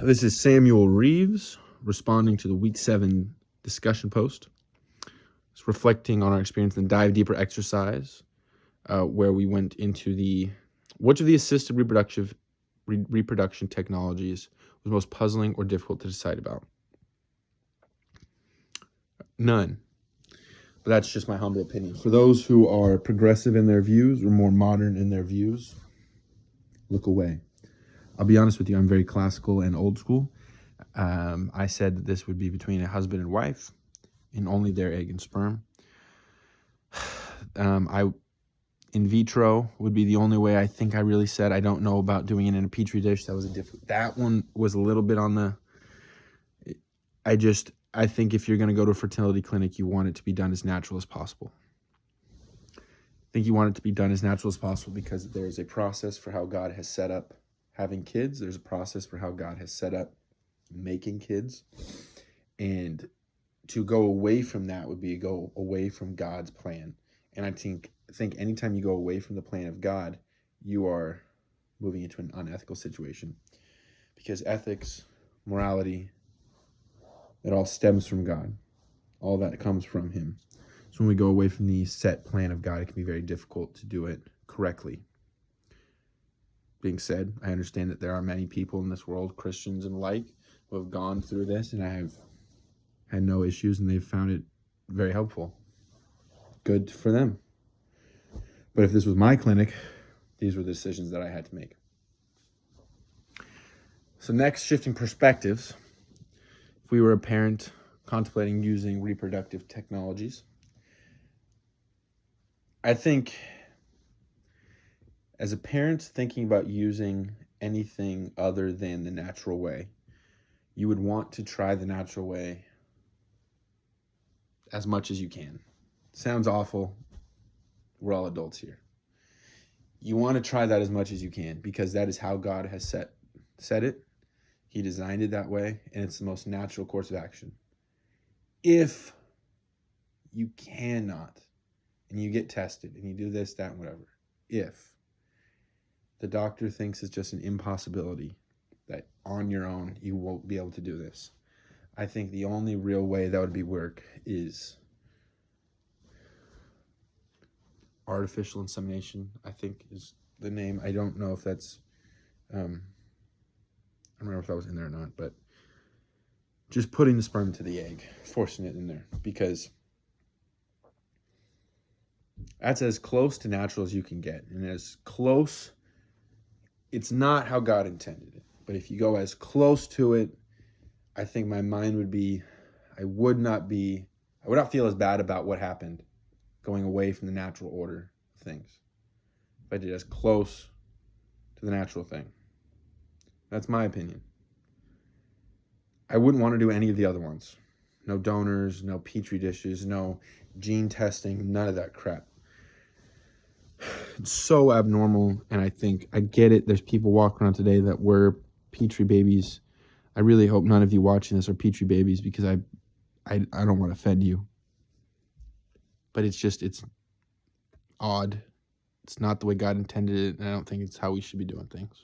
This is Samuel Reeves responding to the Week 7 discussion post. It's reflecting on our experience in the Dive Deeper exercise, where we went into which of the assisted reproduction technologies was most puzzling or difficult to decide about. None. But that's just my humble opinion. For those who are progressive in their views or more modern in their views, look away. I'll be honest with you, I'm very classical and old school. I said that this would be between a husband and wife and only their egg and sperm. In vitro would be the only way. I think I really said I don't know about doing it in a petri dish. That one was a little bit on the, I think if you're going to go to a fertility clinic, you want it to be done as natural as possible. I think you want it to be done as natural as possible because there's a process for how God has set up having kids. There's a process for how God has set up making kids. And to go away from that would be go away from God's plan. And I think anytime you go away from the plan of God, you are moving into an unethical situation. Because ethics, morality, it all stems from God. All that comes from Him. So when we go away from the set plan of God, it can be very difficult to do it correctly. Being said, I understand that there are many people in this world, Christians and like, who have gone through this, and I have had no issues, and they've found it very helpful. Good for them. But if this was my clinic, these were the decisions that I had to make. So next, shifting perspectives. If we were a parent contemplating using reproductive technologies, I think as a parent thinking about using anything other than the natural way, you would want to try the natural way as much as you can. Sounds awful. We're all adults here. You want to try that as much as you can because that is how God has set it. He designed it that way, and it's the most natural course of action. If you cannot, and you get tested, and you do this, that, and whatever, if the doctor thinks it's just an impossibility, that on your own you won't be able to do this, I think the only real way that would be work is artificial insemination, I think is the name. I don't know if that's, I don't remember if that was in there or not, but just putting the sperm into the egg, forcing it in there, because that's as close to natural as you can get. And as close, it's not how God intended it. But if you go as close to it, I think my mind would be, I would not feel as bad about what happened going away from the natural order of things. If I did as close to the natural thing. That's my opinion. I wouldn't want to do any of the other ones. No donors, no petri dishes, no gene testing, none of that crap. It's so abnormal, and I get it. There's people walking around today that were petri babies. I really hope none of you watching this are petri babies because I don't want to offend you. But it's odd. It's not the way God intended it, and I don't think it's how we should be doing things.